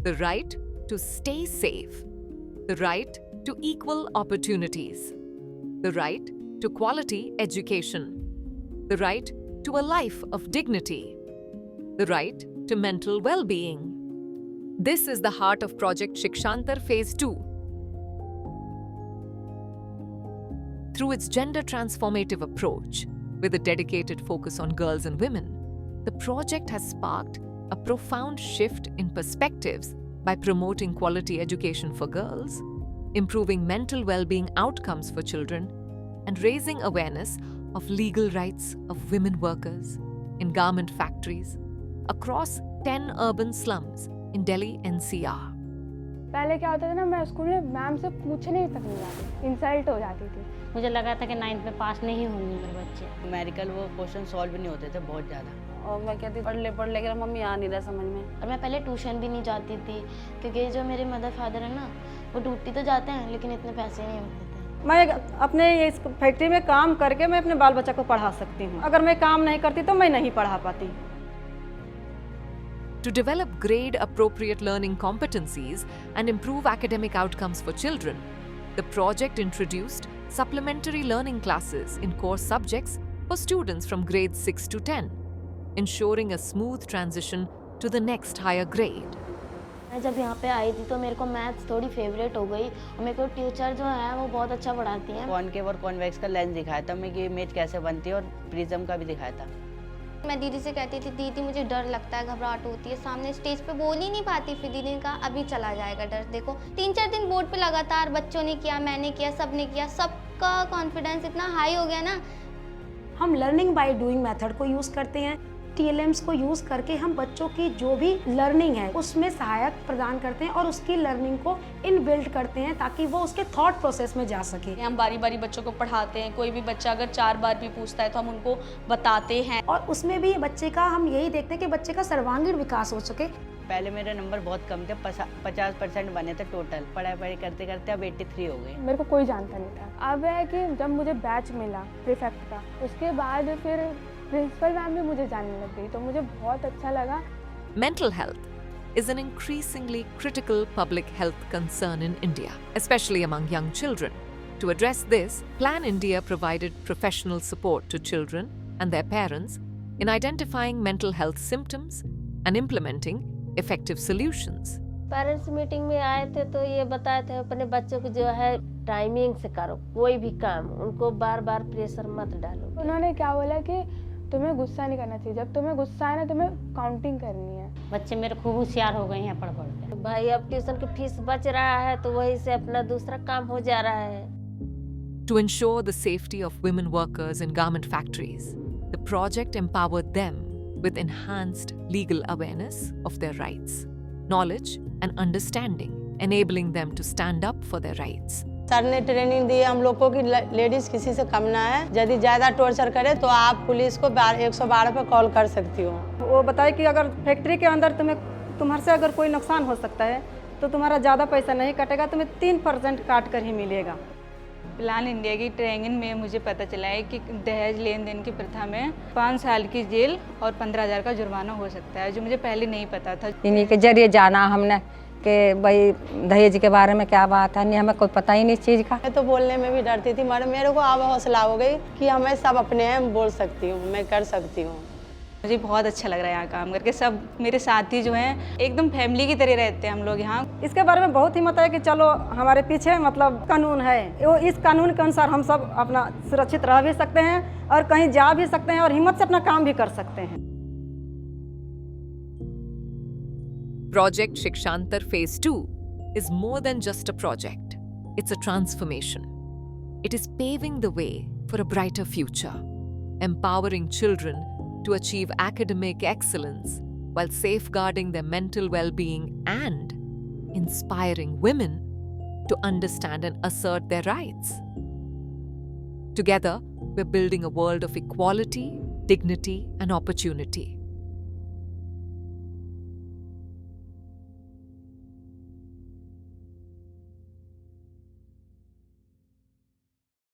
the right to stay safe, the right to equal opportunities, the right to quality education, the right to a life of dignity, the right to mental well-being. This is the heart of Project Shikshantar Phase 2. Through its gender transformative approach, with a dedicated focus on girls and women, the project has sparked a profound shift in perspectives by promoting quality education for girls, improving mental well-being outcomes for children, and raising awareness of legal rights of women workers in garment factories across 10 urban slums in Delhi NCR. पहले क्या होता था ना, मैं school में ma'am से पूछने तक नहीं जाती, इंसल्ट हो जाती थी। मुझे लगा था कि 9th में पास नहीं होंगे मेरे बच्चे। न्यूमेरिकल वो क्वेश्चन सॉल्व नहीं होते थे बहुत ज़्यादा, और मैं कहती पढ़ ले मम्मी आ नहीं रहा समझ में। और मैं पहले ट्यूशन भी नहीं जाती थी क्योंकि जो मेरे मदर फादर है ना, वो ड्यूटी तो जाते हैं लेकिन इतने पैसे नहीं होते थे। मैं अपने इस फैक्ट्री में काम करके मैं अपने बाल बच्चा को पढ़ा सकती हूँ। अगर मैं काम नहीं करती तो मैं नहीं पढ़ा पाती। To develop grade-appropriate learning competencies and improve academic outcomes for children, the project introduced supplementary learning classes in core subjects for students from grades 6 to 10, ensuring a smooth transition to the next higher grade. मैं जब यहाँ पे आई थी तो मेरे को maths थोड़ी favourite हो गई और मेरे को टीचर जो है वो बहुत अच्छा पढ़ाती हैं। कॉनकेव और कॉन्वेक्स का लेंस दिखाया था मैं कि इमेज कैसे बनती है, और प्रिज्म का भी दिखाया था। मैं दीदी से कहती थी, दीदी मुझे डर लगता है, घबराहट होती है, सामने स्टेज पे बोल ही नहीं पाती। फिर दीदी ने कहा अभी चला जाएगा डर। देखो 3-4 दिन बोर्ड पे लगातार बच्चों ने किया, मैंने किया, सबने किया, सबका कॉन्फिडेंस इतना हाई हो गया ना। हम लर्निंग बाय डूइंग मेथड को यूज़ करते हैं। TLMs को यूज़ करके हम बच्चों की जो भी लर्निंग है उसमें सहायक प्रदान करते हैं और उसकी लर्निंग को इनबिल्ट करते हैं ताकि वो उसके थॉट प्रोसेस में जा सके। हम बारी बारी बच्चों को पढ़ाते हैं। कोई भी बच्चा अगर 4 बार भी पूछता है तो हम उनको बताते हैं, और उसमें भी बच्चे का हम यही देखते हैं कि बच्चे का सर्वांगीण विकास हो सके। पहले मेरे नंबर बहुत कम थे, 50% बने थे टोटल। पढ़ाई करते करते अब 83 हो गए। मेरे को कोई जानता नहीं था। अब है कि जब मुझे बैच मिला प्रीफेक्ट का, उसके बाद फिर प्रिंसिपल मैम भी मुझे जानने लग गई, तो मुझे बहुत अच्छा लगा। Mental health is an increasingly critical public health concern in India, especially among young children. To address this, Plan India provided professional support to children and their parents in identifying mental health symptoms and implementing effective solutions. Parents meeting में आए थे तो ये बताए थे अपने बच्चों को जो है टाइमिंग से करो कोई भी काम, उनको बार बार प्रेशर मत डालो। उन्होंने क्या बोला कि तुम्हें गुस्सा नहीं करना चाहिए, जब तुम्हें गुस्सा है ना तुम्हें काउंटिंग करनी है। बच्चे मेरे खूब होशियार हो गए हैं पढ़ के। भाई अब ट्यूशन की फीस बच रहा है तो वही से अपना दूसरा काम हो जा रहा है। To ensure the safety of women workers in garment factories, the project empowered them with enhanced legal awareness of their rights, knowledge and understanding, enabling them to stand up for their rights. Sir ने training दी हम लोग को कि ladies किसी से कम ना है, यदि ज़्यादा टॉर्चर करे तो आप पुलिस को 112 पर कॉल कर सकती हो। वो बताए कि अगर फैक्ट्री के अंदर तुम्हारे से अगर कोई नुकसान हो सकता है तो तुम्हारा ज़्यादा पैसा नहीं कटेगा, तुम्हें 3% काट कर ही मिलेगा। प्लान इंडिया की ट्रेनिंग में मुझे पता चला है कि दहेज लेन देन की प्रथा में 5 साल की जेल और 15,000 का जुर्माना हो सकता है, जो मुझे पहले नहीं पता था। इन्हीं के जरिए जाना हमने कि भाई दहेज के बारे में क्या बात है, नहीं हमें कोई पता ही नहीं चीज़ का। मैं तो बोलने में भी डरती थी, मगर मेरे को अब हौसला हो गई कि हमें सब अपने हैं, बोल सकती हूँ, मैं कर सकती हूँ। मुझे बहुत अच्छा लग रहा है यहाँ काम करके। सब मेरे साथी जो हैं एकदम फैमिली की तरह रहते हैं हम लोग यहाँ। इसके बारे में बहुत हिम्मत है कि चलो हमारे पीछे मतलब कानून है, वो इस कानून के अनुसार हम सब अपना सुरक्षित रह भी सकते हैं और कहीं जा भी सकते हैं और हिम्मत से अपना काम भी कर सकते हैं। Project Shikshantar Phase 2 is more than just a project. It's a transformation. It is paving the way for a brighter future, empowering children to achieve academic excellence while safeguarding their mental well-being and inspiring women to understand and assert their rights. Together, we're building a world of equality, dignity, and opportunity.